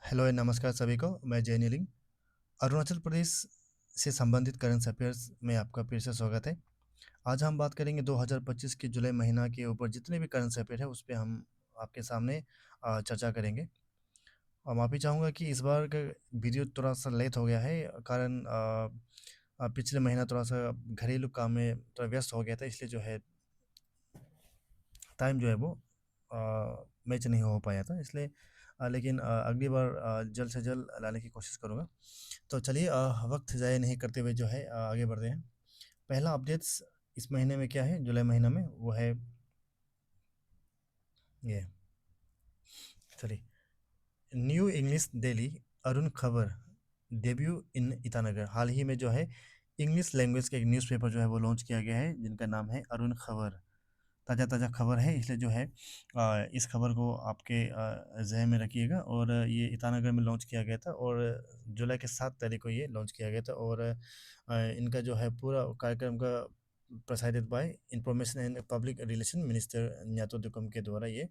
Hello नमस्कार सभी को। मैं जय नीलिंग। अरुणाचल प्रदेश से संबंधित करंट अफेयर्स में आपका फिर से स्वागत है। आज हम बात करेंगे 2025 के जुलाई महीना के ऊपर जितने भी करंट अफेयर है उस पे हम आपके सामने चर्चा करेंगे। और माफ़ी चाहूँगा कि इस बार का वीडियो थोड़ा सा लेट हो गया है, कारण पिछले महीना थोड़ा सा घरेलू काम में थोड़ा व्यस्त हो गया था, इसलिए जो है टाइम जो है वो मैच नहीं हो पाया था, इसलिए लेकिन अगली बार जल्द से जल्द लाने की कोशिश करूँगा। तो चलिए वक्त ज़ाया नहीं करते हुए जो है आगे बढ़ते हैं। पहला अपडेट्स इस महीने में क्या है, जुलाई महीना में, वो है ये। चलिए, न्यू इंग्लिश डेली अरुण खबर डेब्यू इन ईटानगर। हाल ही में जो है इंग्लिश लैंग्वेज का एक न्यूज़पेपर जो है वो लॉन्च किया गया है, जिनका नाम है अरुण खबर। ताज़ा ताज़ा खबर है, इसलिए जो है इस खबर को आपके ज़हन में रखिएगा। और ये ईटानगर में लॉन्च किया गया था और जुलाई के 7 तारीख को ये लॉन्च किया गया था। और इनका जो है पूरा कार्यक्रम का presided by information and public relation minister Nyato Dukum के द्वारा ये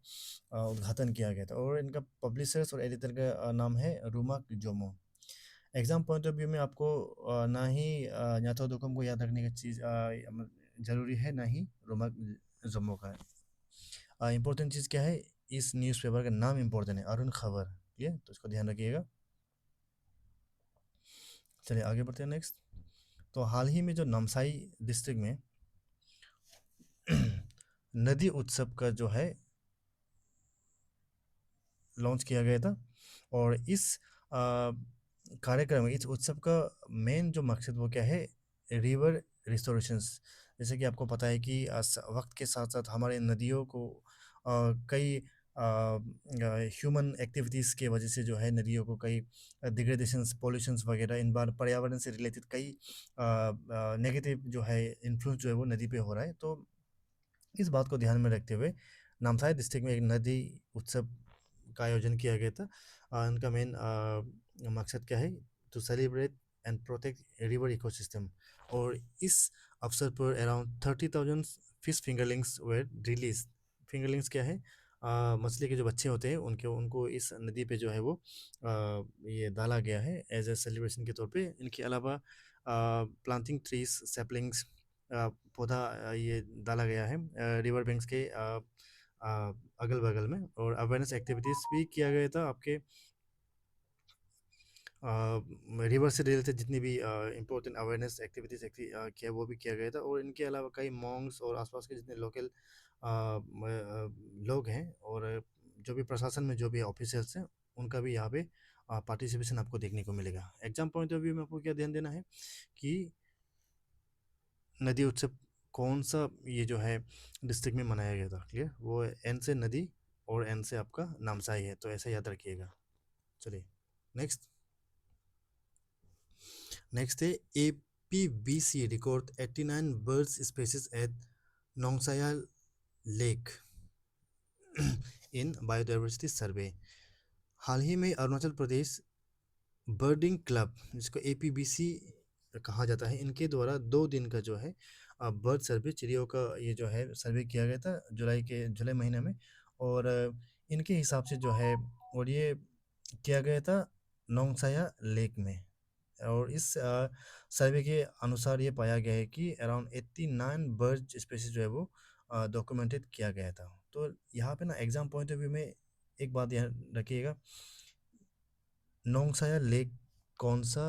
उद्घाटन किया गया था। और इनका पब्लिशर्स और एडिटर का नाम है Ruma Jomo. Exam point of view में आपको ना ही न्यातो दुकुम को याद रखने की चीज़ ज़रूरी है, ना ही रूमा जोमो का। इम्पोर्टेंट चीज़ क्या है, इस न्यूज़पेपर का नाम इम्पोर्टेंट है, अरुण खबर। ठीक है, तो इसको ध्यान रखिएगा। चलिए आगे बढ़ते हैं नेक्स्ट। तो हाल ही में जो नामसाई डिस्ट्रिक्ट में नदी उत्सव का जो है लॉन्च किया गया था। और इस कार्यक्रम, इस उत्सव का मेन जो मकसद वो क्या है, रिवर रिस्टोरेशंस। जैसे कि आपको पता है कि वक्त के साथ साथ हमारे नदियों को कई ह्यूमन एक्टिविटीज़ के वजह से जो है नदियों को कई डिग्रेडेशंस, पॉल्यूशंस वगैरह, इन बार पर्यावरण से रिलेटेड कई नेगेटिव जो है इन्फ्लुएंस जो है वो नदी पे हो रहा है। तो इस बात को ध्यान में रखते हुए नामसाई डिस्ट्रिक्ट में एक नदी उत्सव का आयोजन किया गया था। इनका मेन मकसद क्या है, to celebrate and protect river ecosystem. और इस अवसर पर around 30,000 fish fingerlings were release. Fingerlings क्या है, मछली के जो बच्चे होते हैं उनको इस नदी पे जो है वो ये डाला गया है एज ए सेलिब्रेशन के तौर पे। इनके अलावा प्लांटिंग ट्रीज, सैपलिंग्स, पौधा ये डाला गया है रिवर बैंक्स के अगल बगल में। और अवेयरनेस एक्टिविटीज़ भी किया गया था आपके रिवर से रिलेटेड जितनी भी इम्पोर्टेंट अवेयरनेस एक्टिविटीज़ किया, वो भी किया गया था। और इनके अलावा कई मॉन्क्स और आसपास के जितने लोकल लोग हैं और जो भी प्रशासन में जो भी ऑफिसर्स हैं, उनका भी यहाँ पे पार्टिसिपेशन आपको देखने को मिलेगा। एग्जाम पॉइंट ऑफ व्यू में आपको क्या ध्यान देना है कि नदी उत्सव कौन सा ये जो है डिस्ट्रिक्ट में मनाया गया था। क्लियर, वो एन से नदी और एन से आपका नामसाई है, तो ऐसा याद रखिएगा। चलिए नेक्स्ट। नेक्स्ट है APBC record 89 birds species at Nongsaya lake in biodiversity survey. हाल ही में अरुणाचल प्रदेश बर्डिंग क्लब, जिसको APBC कहा जाता है, इनके द्वारा 2 दिन का जो है बर्ड सर्वे, चिड़ियों का ये जो है सर्वे किया गया था जुलाई महीने में। और इनके हिसाब से जो है, और ये किया गया था नोंगसाया लेक में। और इस सर्वे के अनुसार ये पाया गया है कि अराउंड 89 बर्ड स्पीसीज जो है वो डॉक्यूमेंटेड किया गया था। तो यहाँ पे ना एग्जाम पॉइंट ऑफ व्यू में एक बात ध्यान रखिएगा, नोंगसाया लेक कौन सा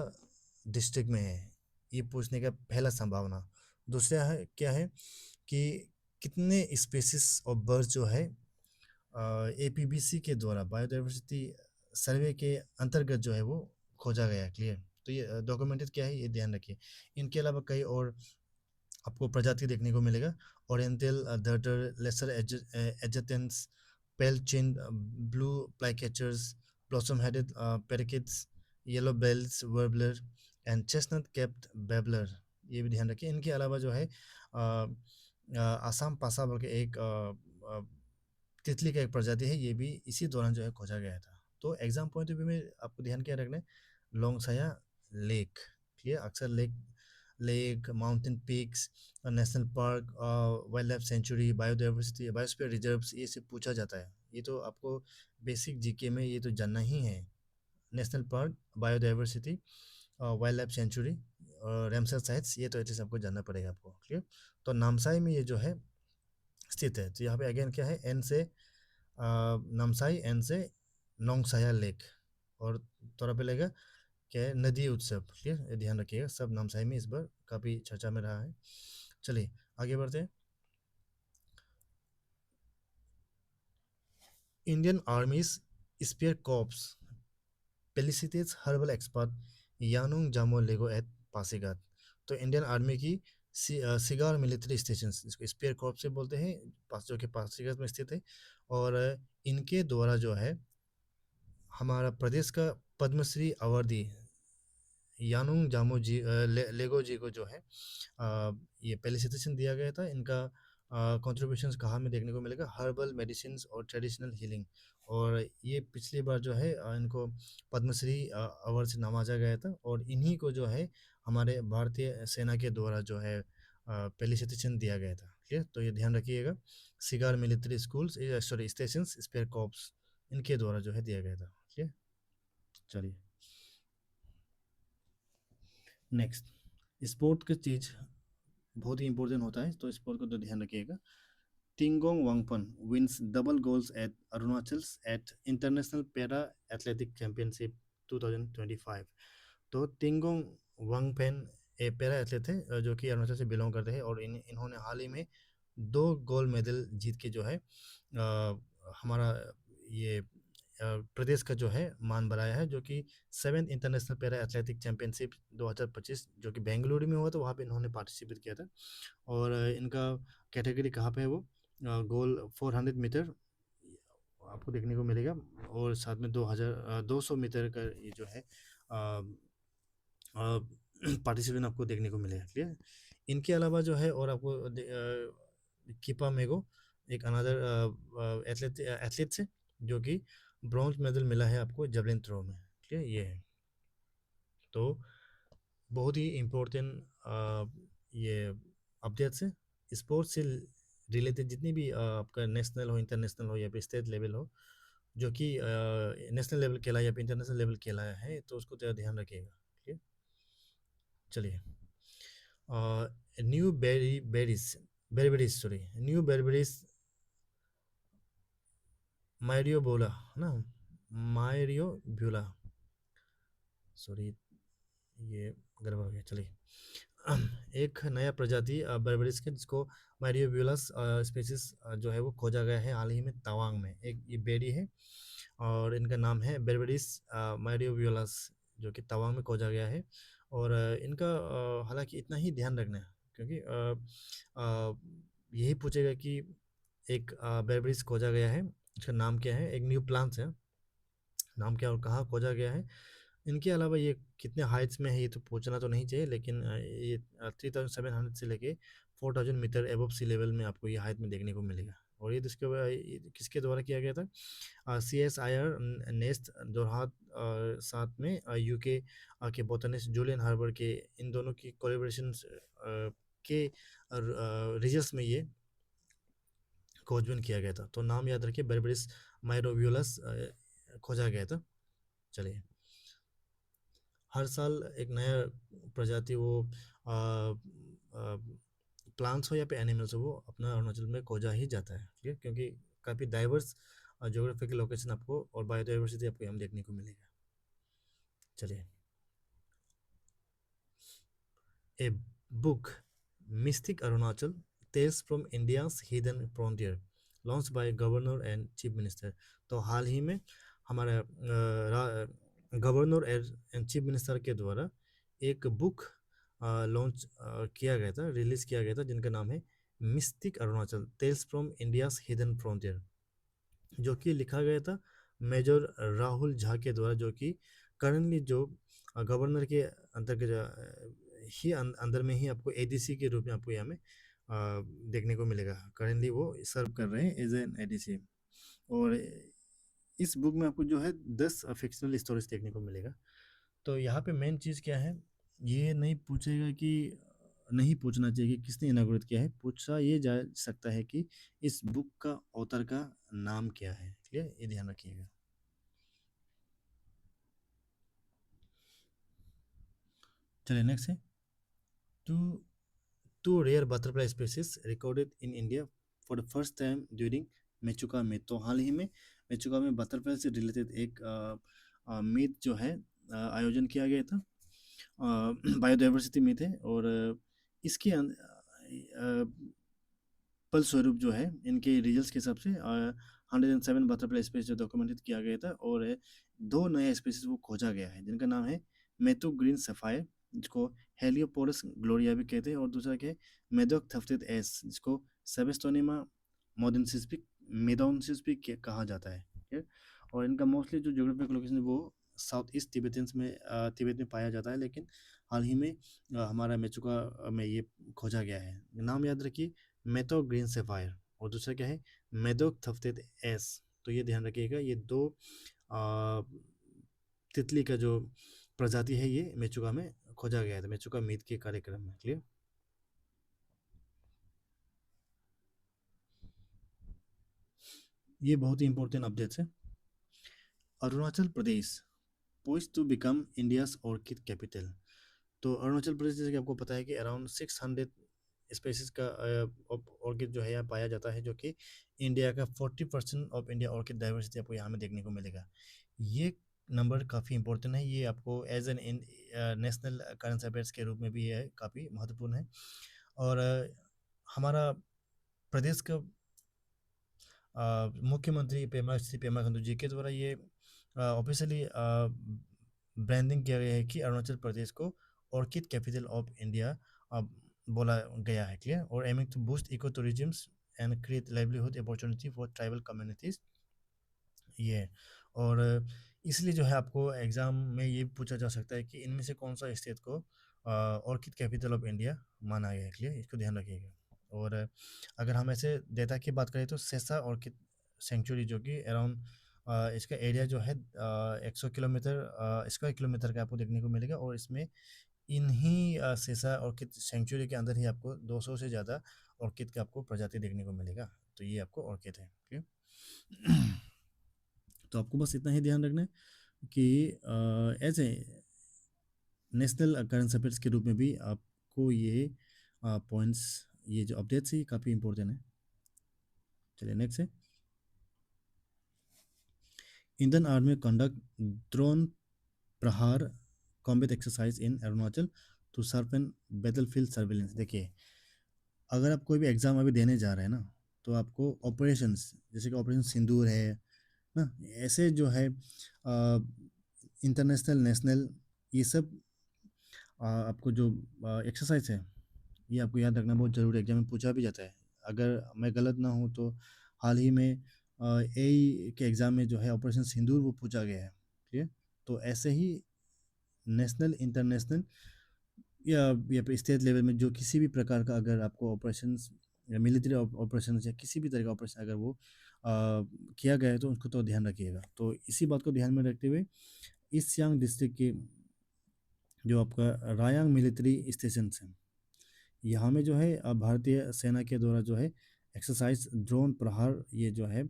डिस्ट्रिक्ट में है, ये पूछने का पहला संभावना। दूसरा है क्या है कि कितने स्पीसीज ऑफ बर्ड्स जो है APBC के द्वारा बायोडाइवर्सिटी सर्वे के अंतर्गत जो है वो खोजा गया है। क्लियर, तो ये डॉक्यूमेंटेड क्या है, ये ध्यान रखिए। इनके अलावा कई और आपको प्रजाति देखने को मिलेगा, oriental darter, lesser adjutants, pale chin, blue flycatchers, blossom headed parakeets, yellow bellied warbler and chestnut capped babbler, ये भी ध्यान रखिए। इनके अलावा जो है आसाम पासा बोल के एक तितली का एक प्रजाति है, ये भी इसी दौरान जो है खोजा गया था। तो एग्जाम पॉइंट ऑफ व्यू में आपको ध्यान क्या रखना है, लोंगसाया लेक। ठीक है, अक्सर lake lake mountain peaks, national park, wild life sanctuary, biodiversity, biosphere reserves, ये सब पूछा जाता है। ये तो आपको बेसिक जीके में ये तो जानना ही है। National park, biodiversity, wild life sanctuary, Ramsar sites, ये तो एटलीस्ट आपको जानना पड़ेगा आपको, क्लियर। तो नामसाई में ये जो है स्थित है। तो यहाँ पे अगेन क्या है, एन से नामसाई, एन से नोंगसाया लेक, और थोड़ा पे लगेगा क्या है, नदी उत्सव, क्लियर, ये ध्यान रखिएगा, सब नामसाई में इस बार काफ़ी चर्चा में रहा है। चलिए आगे बढ़ते हैं। Indian army's spear corps felicitates herbal expert Yanung Jamoh Lego at Pasighat. तो इंडियन आर्मी की सिगार मिलिट्री स्टेशन, इसको स्पेयर कॉर्प्स से बोलते हैं, पास जो कि पासीघाट में स्थित है। और इनके द्वारा जो है हमारा प्रदेश का पद्मश्री अवार्डी यानुंग जामो जी लेगो जी को जो है ये फेलिसिटेशन दिया गया था। इनका कंट्रीब्यूशंस कहाँ में देखने को मिलेगा, हर्बल मेडिसिन और ट्रेडिशनल हीलिंग। और ये पिछली बार जो है इनको पद्मश्री अवार्ड से नवाजा गया था, और इन्हीं को जो है हमारे भारतीय सेना के द्वारा जो है फेलिसिटेशन दिया गया था, ठीक है। तो ये ध्यान रखिएगा, सिगार military schools, sorry station spare corps, इनके द्वारा जो है दिया गया था, ठीक है। चलिए नेक्स्ट, स्पोर्ट की चीज़ बहुत ही इंपॉर्टेंट होता है, तो स्पोर्ट को तो ध्यान रखिएगा। टिंगोंग वांगपन wins double goals at Arunachals at International Para Athletic Championship 2025। तो टिंगोंग वांगपेन ए पैरा एथलीट है जो कि अरुणाचल से बिलोंग करते हैं, और इन्होंने हाल ही में 2 गोल्ड मेडल जीत के जो है हमारा ये प्रदेश का जो है मान बढ़ाया है, जो कि 7th international para athletic championship 2025 जो कि बेंगलुरु में हुआ था, वहाँ पे इन्होंने पार्टिसिपेट किया था। और इनका कैटेगरी कहाँ पे है वो, गोल 400 मीटर आपको देखने को मिलेगा, और साथ में 200 मीटर का ये जो है पार्टिसिपेंट आपको देखने को मिलेगा, क्लियर। इनके अलावा जो है और आपको कीपा मेगो एक अनदर एथलीट से जो कि ब्रॉन्ज मेडल मिला है आपको जेवलिन थ्रो में, ठीक है, ये है। तो बहुत ही इम्पोर्टेंट ये अपडेट्स है स्पोर्ट्स से रिलेटेड, जितनी भी आपका नेशनल हो, इंटरनेशनल हो, या फिर स्टेट लेवल हो, जो कि नेशनल लेवल खेला या फिर इंटरनेशनल लेवल खेला है, तो उसको ज़रा ध्यान रखिएगा, ठीक है। चलिए न्यू बेरीबेरीज सॉरी, न्यू बेरीबेरीज मायरियो बोला है ना, मायरियो ब्यूला, सॉरी ये गड़बड़ हो गया। चलिए एक नया प्रजाति बर्बरिस के जिसको मायरियोब्यूलस स्पीसीज जो है वो खोजा गया है हाल ही में तवांग में, एक ये बेरी है, और इनका नाम है बेरबेरिस मायरियोब्यूलस, जो कि तवांग में खोजा गया है। और इनका हालांकि इतना ही ध्यान रखना है, क्योंकि यही पूछेगा कि एक बेरबेरिस खोजा गया है, इसका नाम क्या है, एक न्यू प्लांट्स है, नाम क्या और कहाँ खोजा गया है। इनके अलावा ये कितने हाइट्स में है ये तो पूछना तो नहीं चाहिए, लेकिन ये 3700 से लेके 4000 मीटर एबव सी लेवल में आपको ये हाइट में देखने को मिलेगा। और ये ये किसके द्वारा किया गया था, CSIR नेस्ट जोरहाट साथ में UK के बोटनिस्ट जूलियन हार्बर के, इन दोनों की कोलेब्रेशन के रिजल्ट्स में ये खोजबीन किया गया था। तो नाम याद रखिए, बेरबेरिस माइरोव्यूलस खोजा गया था। चलिए हर साल एक नया प्रजाति वो प्लांट्स हो या फिर एनिमल्स हो, वो अपना अरुणाचल में खोजा ही जाता है, ठीक है, क्योंकि काफ़ी डाइवर्स जोग्राफिकल लोकेशन आपको और बायोडाइवर्सिटी आपको यहाँ देखने को मिलेगा। चलिए a book mystic Arunachal tales from India's hidden frontier launch by governor and chief minister. तो हाल ही में हमारा गवर्नर एंड चीफ मिनिस्टर के द्वारा एक बुक लॉन्च किया गया था, रिलीज़ किया गया था, जिनका नाम है mystic Arunachal tales from India's hidden frontier, जो कि लिखा गया था मेजर राहुल झा के द्वारा, जो कि करंटली जो गवर्नर के अंतर्गत ही अंदर में ही आपको ADC के रूप में आपको यहाँ में देखने को मिलेगा। करंटली वो सर्व कर रहे हैं एज एन ADC। और इस बुक में आपको जो है 10 फिक्शनल स्टोरीज देखने को मिलेगा। तो यहाँ पे मेन चीज़ क्या है, ये नहीं पूछेगा कि नहीं पूछना चाहिए कि किसने इनाग्रेट किया है, पूछा ये जा सकता है कि इस बुक का ऑथर का नाम क्या है, ठीक है, ये ध्यान रखिएगा। चलिए नेक्स्ट है, two two rare butterfly species recorded in India for the first time during Mechuka meet. तो हाल ही में मेचुका में बटरफ्लाई से रिलेटेड एक मीट जो है आयोजन किया गया था। बायोडाइवर्सिटी मीट है, और इसके फलस्वरूप जो है इनके रिजल्ट्स के हिसाब से 107 बटरफ्लाई स्पीसीज जो डॉक्यूमेंटेड किया गया था, और दो नए स्पीसीज वो खोजा गया है जिनका नाम है मेटो ग्रीन सफायर, जिसको हेलियोपोरस ग्लोरिया भी कहते हैं, और दूसरा क्या है मेडोक थफ्टेड एस, जिसको सेबेस्टोनिमा मोडेंसिस भी मेडोनसिस भी कहा जाता है, ठीक है। और इनका मोस्टली जो ज्योग्राफिकल लोकेशन है वो साउथ ईस्ट तिब्बतियंस में तिब्बत में पाया जाता है, लेकिन हाल ही में हमारा मेचुका में ये खोजा गया है। नाम याद रखिए, मेटो ग्रीन सेफायर, और दूसरा क्या है मेडोक थफ्टेड एस। तो ये ध्यान रखिएगा, ये दो आ, तितली का जो प्रजाति है ये मेचुका में खोजा गया था मेचुका मीट के कार्यक्रम में। क्लियर। ये बहुत ही इंपॉर्टेंट अपडेट्स है। Arunachal Pradesh poised to become India's orchid capital. तो अरुणाचल प्रदेश, जैसे कि आपको पता है कि अराउंड 600 स्पेसीज का ऑर्किड जो है यहाँ पाया जाता है, जो कि इंडिया का 40% ऑफ इंडिया ऑर्किड डाइवर्सिटी आपको यहाँ में देखने को मिलेगा। ये नंबर काफ़ी इंपॉर्टेंट है, ये आपको as an national current affairs के रूप में भी है काफ़ी महत्वपूर्ण है। और हमारा प्रदेश का मुख्यमंत्री पेमा खांडू जी के द्वारा ये ऑफिशियली ब्रांडिंग किया गया है कि अरुणाचल प्रदेश को ऑर्किड कैपिटल ऑफ इंडिया बोला गया है। क्लियर। और aiming to boost eco tourism and create livelihood opportunity for tribal communities, ये है। और इसलिए जो है आपको एग्ज़ाम में ये पूछा जा सकता है कि इनमें से कौन सा स्टेट को ऑर्किड कैपिटल ऑफ इंडिया माना गया है। क्लियर, इसको ध्यान रखिएगा। और अगर हम ऐसे डेटा की बात करें तो सेसा ऑर्किड सेंचुरी, जो कि अराउंड इसका एरिया जो है 100 स्क्वायर किलोमीटर का आपको देखने को मिलेगा, और इसमें इन्हीं सेसा ऑर्किड सेंचुरी के अंदर ही आपको 200 से ज़्यादा ऑर्किड का आपको प्रजाति देखने को मिलेगा। तो ये आपको ऑर्किड है। क्लियर। तो आपको बस इतना ही ध्यान रखना है कि as a national current affairs के रूप में भी आपको ये पॉइंट्स, ये जो अपडेट्स है काफ़ी इंपॉर्टेंट है। चलिए नेक्स्ट है, Indian army conduct drone Prahar combat exercise in Arunachal to sharpen battlefield surveillance. देखिए, अगर आप कोई भी एग्ज़ाम अभी देने जा रहे हैं ना, तो आपको ऑपरेशंस जैसे कि ऑपरेशन सिंदूर है ना, ऐसे जो है इंटरनेशनल नेशनल, ये सब आपको जो एक्सरसाइज है ये आपको याद रखना बहुत ज़रूरी है, एग्जाम में पूछा भी जाता है। अगर मैं गलत ना हूँ तो हाल ही में ए के एग्ज़ाम में जो है ऑपरेशन सिंदूर वो पूछा गया है। ठीक है। तो ऐसे ही नेशनल इंटरनेशनल या स्टेट लेवल में जो किसी भी प्रकार का अगर आपको ऑपरेशंस या मिलिट्री ऑपरेशन या किसी भी तरह का ऑपरेशन अगर वो किया गया है तो उसको तो ध्यान रखिएगा। तो इसी बात को ध्यान में रखते हुए ईस्ट सियांग डिस्ट्रिक्ट के जो आपका रायांग मिलिट्री स्टेशन है, यहाँ में जो है भारतीय सेना के द्वारा जो है एक्सरसाइज ड्रोन प्रहार ये जो है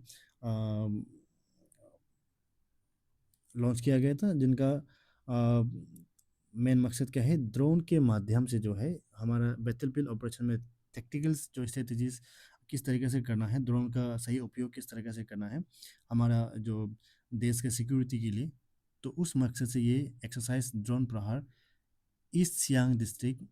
लॉन्च किया गया था, जिनका मेन मकसद क्या है, ड्रोन के माध्यम से जो है हमारा बैटलफील्ड ऑपरेशन में टेक्टिकल्स जो स्ट्रेटजीज किस तरीके से करना है, ड्रोन का सही उपयोग किस तरीके से करना है हमारा जो देश के सिक्योरिटी के लिए। तो उस मकसद से ये exercise drone Prahar east Siang district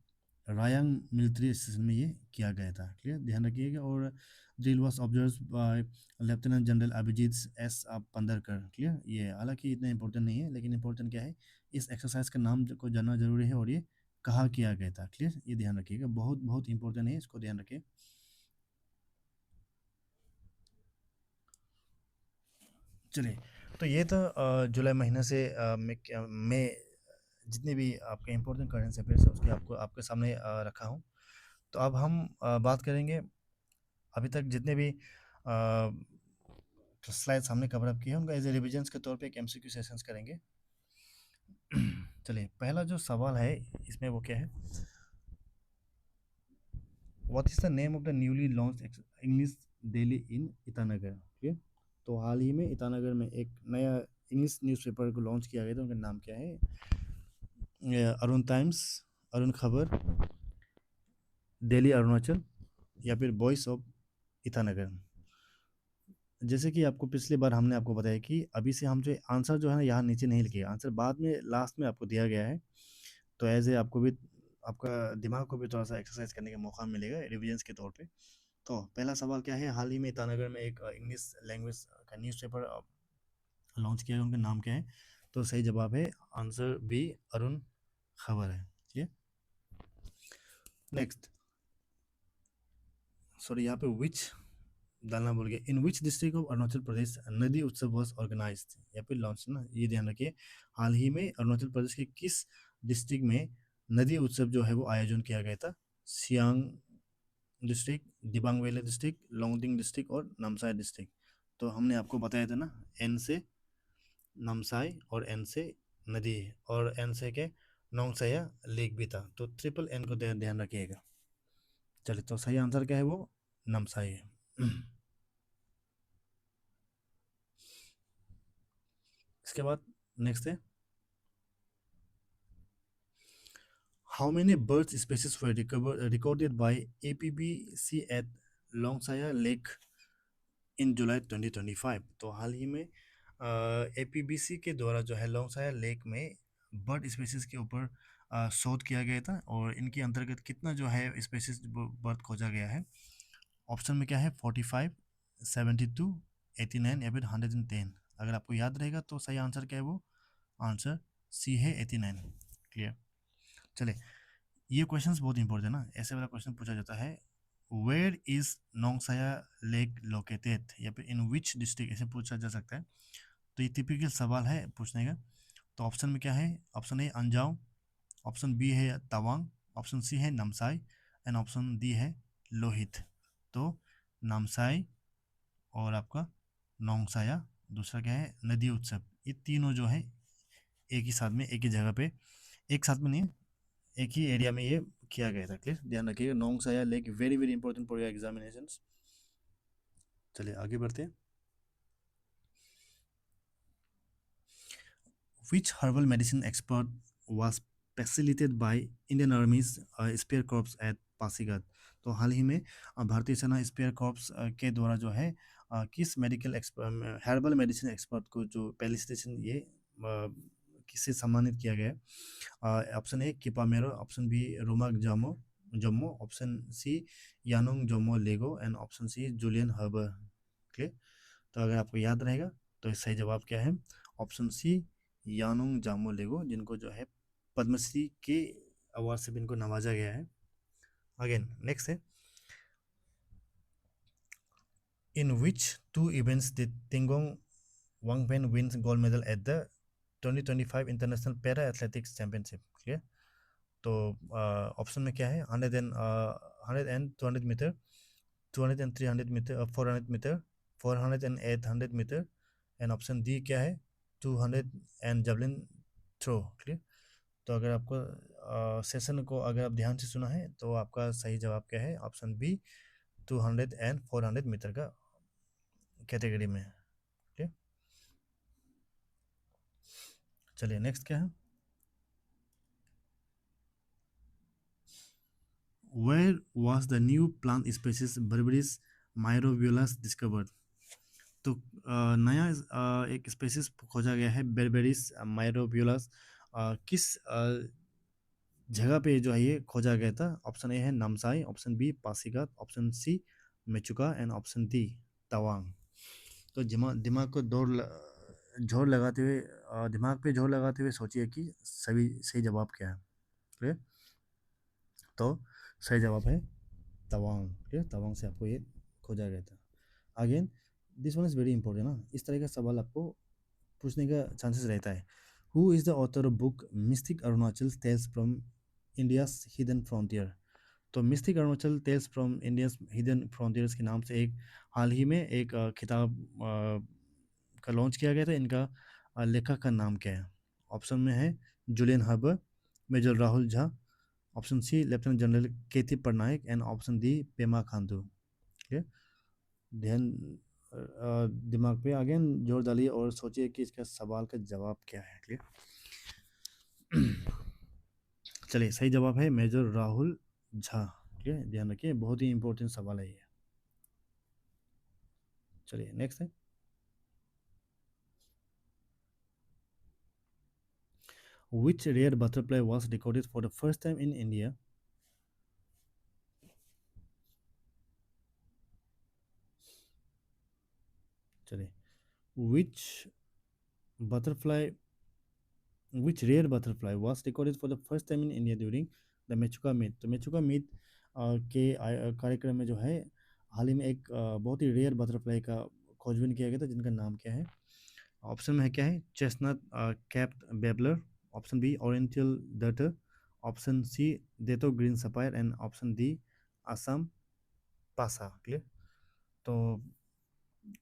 Rayang military station में ये किया गया था। क्लियर, ध्यान रखिएगा। और drill was observe by lieutenant general Abhijit S Pandarkar. Clear, ये हालांकि इतना इंपॉर्टेंट नहीं है, लेकिन इंपॉर्टेंट क्या है, इस एक्सरसाइज का नाम को जानना जरूरी है और ये कहाँ किया गया था। क्लियर, ये ध्यान रखिएगा, बहुत बहुत इंपॉर्टेंट है, इसको ध्यान रखिए। चलिए, तो ये तो जुलाई महीने से मैं जितने भी आपके इम्पोर्टेंट करेंट अफेयर्स है उसके आपको आपके सामने रखा हूँ। तो अब हम बात करेंगे अभी तक जितने भी स्लाइड्स हमने कवर अप किए हैं उनका एज ए रिविजन्स के तौर पे एक एमसीक्यू सेशंस करेंगे। चलिए, पहला जो सवाल है इसमें वो क्या है, what is the name of the newly launch English daily in Itanagar. ठीक है। तो हाल ही में ईटानगर में एक नया इंग्लिश न्यूज़पेपर को लॉन्च किया गया था, उनका नाम क्या है, अरुण टाइम्स अरुण खबर, डेली अरुणाचल, या फिर वॉइस ऑफ ईटानगर। जैसे कि आपको पिछली बार हमने आपको बताया कि अभी से हम जो आंसर जो है ना यहाँ नीचे नहीं लिखिएगा, आंसर बाद में लास्ट में आपको दिया गया है। तो एज ए आपको भी आपका दिमाग को भी थोड़ा सा एक्सरसाइज करने का मौका मिलेगा रिविजन्स के तौर पे। तो पहला सवाल क्या है, हाल ही में ईटानगर में एक इंग्लिश लैंग्वेज का न्यूज़पेपर लॉन्च किया है, उनका नाम क्या है? तो सही जवाब है आंसर बी, अरुण खबर है। ठीक है, नेक्स्ट। सॉरी, यहाँ पे विच डालना बोल गया। इन which district of Arunachal Pradesh नदी उत्सव वॉज ऑर्गेनाइज, या फिर लॉन्च ना, ये ध्यान रखिए। हाल ही में अरुणाचल प्रदेश के किस डिस्ट्रिक्ट में नदी उत्सव जो है वो आयोजन किया गया था? Siang district, Dibang valley district, Longding district और नामसाई डिस्ट्रिक्ट। तो हमने आपको बताया था ना, एन से नामसाई और एन से नदी और एन से के नोंगसाया लेक भी था। तो ट्रिपल एन को ध्यान रखिएगा। चलिए, तो सही आंसर क्या है? वो नामसाई है। इसके बाद नेक्स्ट है, how many bird species were recorded by APBC at Longsaya lake in July 2025? तो हाल ही में APBC के द्वारा जो है लोंगसाया लेक में बर्ड स्पीसीज के ऊपर शोध किया गया था, और इनके अंतर्गत कितना जो है स्पीसीज बर्ड खोजा गया है? ऑप्शन में क्या है? 45, 72, 89 या फिर 110। अगर आपको याद रहेगा तो सही आंसर क्या है? वो आंसर सी है, 89। क्लियर। चले, ये क्वेश्चंस बहुत इंपॉर्टेंट है ना, ऐसे वाला क्वेश्चन पूछा जाता है, वेयर इज नोंगसाया लेक लोकेटेड, या फिर इन विच डिस्ट्रिक्ट, ऐसे पूछा जा सकता है। तो ये टिपिकल सवाल है पूछने का। तो ऑप्शन में क्या है? Option A Anjaw, option B है तवांग, ऑप्शन सी है नामसाई, एंड ऑप्शन डी है लोहित। तो नामसाई और आपका नोंगसाया, दूसरा क्या है नदी उत्सव, ये तीनों जो है एक ही साथ में, एक ही जगह पे, एक साथ में नहीं, एक ही एरिया में ये किया गया था। क्लियर, ध्यान रखिएगा, Nongsaya lake very very important for your examinations. चलिए आगे बढ़ते हैं। Which herbal medicine expert was facilitated by Indian Army's Spear Corps at Pasighat? तो हाल ही में भारतीय सेना स्पेयर कॉर्प्स के द्वारा जो है किस मेडिकल हर्बल मेडिसिन एक्सपर्ट को जो फेलिसिटेशन ये किससे सम्मानित किया गया है? ऑप्शन ए किपामेरो, ऑप्शन बी रोमाक जामो जम्मो, option C Yanung Jomo Lego, and option C Julian हर्बर। क्लियर। तो अगर आपको याद रहेगा तो सही जवाब क्या है? ऑप्शन सी यानुंग जामो लेगो, जिनको जो है पद्मश्री के अवार्ड से भी इनको नवाजा गया है। अगेन नेक्स्ट है, in which two events did तिंगोंग वांगपेन wins gold medal at the 2025 international para athletics championship? ठीक, तो ऑप्शन में क्या है? 100 and 200 metre, 200 and 300 metre, 400 metre, 400 and 800 metre, and option D क्या है? 200 एंड जेवलिन थ्रो। क्लियर। तो अगर आपको सेशन को अगर आप ध्यान से सुना है तो आपका सही जवाब क्या है? ऑप्शन बी, 200 एंड 400 मीटर का कैटेगरी में। ठीक, चलिए नेक्स्ट क्या है, where was the new plant species Berberis माइरोवियोलस डिस्कवर्ड? तो नया एक स्पेसिस खोजा गया है बेरबेरिस माइरोवियोलस, किस जगह पे जो है ये खोजा गया था? ऑप्शन ए है Namsai, option B Pasighat, option C Mechuka, and option D Tawang. तो दिमाग को जोर लगाते हुए दिमाग पे जोर लगाते हुए सोचिए कि सभी सही जवाब क्या है। क्लियर। तो सही जवाब है तवांग। क्लियर, तवांग से आपको ये खोजा गया था। Again this one is very important ना, इस तरह का सवाल आपको पूछने का चांसेस रहता है। Who is the author of book mystic Arunachal tales from India's hidden frontier? तो mystic Arunachal tales from India's hidden frontiers के नाम से एक हाल ही में एक किताब का लॉन्च किया गया था। इनका लेखक का नाम क्या है? ऑप्शन में है जूलियन हर्बर, major Rahul Jha, option C lieutenant general KT Patnaik, and option D Pema Khandu. ठीक है, ध्यान दिमाग पे अगेन जोर डालिए और सोचिए कि इसका सवाल का जवाब क्या है। क्लियर। चलिए, सही जवाब है मेजर राहुल झा। ठीक है, ध्यान रखिए, बहुत ही इंपॉर्टेंट सवाल है ये। चलिए नेक्स्ट है, which rare butterfly was recorded for the first time in India? चलिए, which butterfly, which rare butterfly was recorded for the first time in India during the Mechuka meet? तो मेचुका मीट के कार्यक्रम में जो है, हाल ही में एक बहुत ही रेयर बटरफ्लाई का खोजबीन किया गया था, जिनका नाम क्या है? ऑप्शन में है क्या है? Chestnut capped babbler, option B oriental darter, option C डेटो green sapphire and option D Assam पासा। क्लियर? तो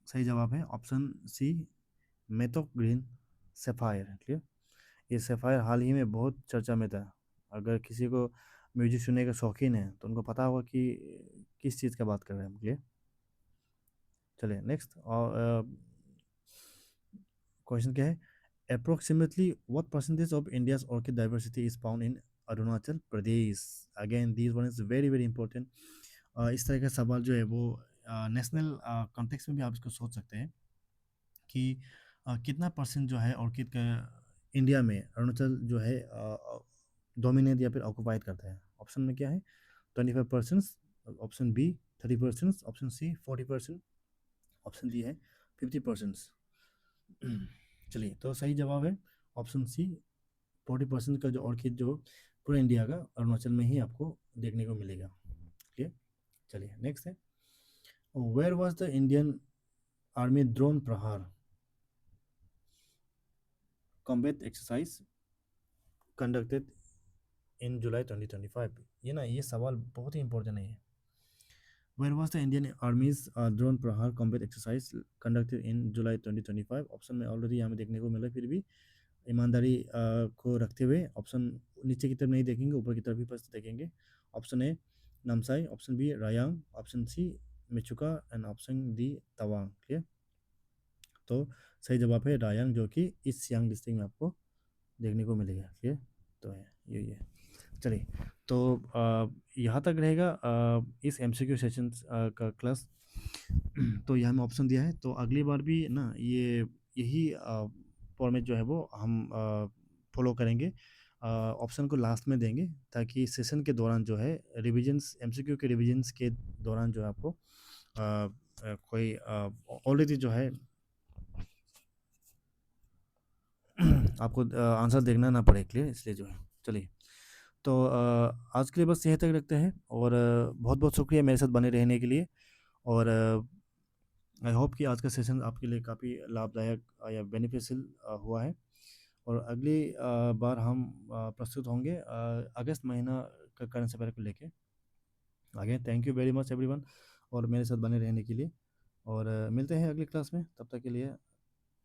सही जवाब है ऑप्शन सी मेटो ग्रीन सफायर। क्लियर? ये सफ़ायर हाल ही में बहुत चर्चा में था। अगर किसी को म्यूजिक सुनने का शौकीन है तो उनको पता होगा कि किस चीज़ का बात कर रहे हैं हम। क्लियर? चलिए नेक्स्ट, और क्वेश्चन क्या है? Approximately what percentage of India's orchid diversity is found in Arunachal Pradesh? Again this one is very very important. इस तरह का सवाल जो है वो नेशनल कॉन्टेक्स्ट में भी आप इसको सोच सकते हैं कि कितना परसेंट जो है ऑर्किड का इंडिया में, अरुणाचल जो है डोमिनेट या फिर ऑक्युपाइड करता है। ऑप्शन में क्या है? 25%, option B 30%, option C 40%, option D है 50%। चलिए, तो सही जवाब है ऑप्शन सी 40% का जो ऑर्किड जो पूरे इंडिया का अरुणाचल में ही आपको देखने को मिलेगा। ठीक है? चलिए नेक्स्ट है, where was the Indian army drone Prahar combat exercise conducted in July 2025? ये ना, ये सवाल बहुत ही इंपॉर्टेंट है। Where was the Indian army's drone Prahar combat exercise conducted in July 2025? Option में ऑलरेडी हमें देखने को मिला, फिर भी ईमानदारी को रखते हुए ऑप्शन नीचे की तरफ नहीं देखेंगे, ऊपर की तरफ ही बस देखेंगे। Option A Namsai, option B Rayang, option C Mechuka and option D Tawang. Clear? तो सही जवाब है रायांग, जो कि ईस्ट सियांग डिस्ट्रिक्ट में आपको देखने को मिलेगा। क्लियर? तो है यही है। चलिए, तो यहाँ तक रहेगा इस एमसीक्यू सेशन का क्लास। तो यहाँ में ऑप्शन दिया है, तो अगली बार भी ना ये यही फॉर्मेट जो है वो हम फॉलो करेंगे। ऑप्शन को लास्ट में देंगे ताकि सेशन के दौरान जो है रिविजन्स, एमसीक्यू के रिविजन्स के दौरान जो है आपको कोई ऑलरेडी जो है आपको आंसर देखना ना पड़े। क्लियर? इसलिए जो है, चलिए, तो आज के लिए बस यहीं तक रखते हैं, और बहुत बहुत शुक्रिया मेरे साथ बने रहने के लिए। और आई होप कि आज का सेशन आपके लिए काफ़ी लाभदायक या बेनिफिशियल हुआ है। और अगली बार हम प्रस्तुत होंगे अगस्त महीना का करंट अफेयर को लेके। आगे thank you very much everyone, और मेरे साथ बने रहने के लिए। और मिलते हैं अगली क्लास में, तब तक के लिए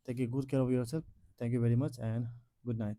take good care of yourself. Thank you very much and good night.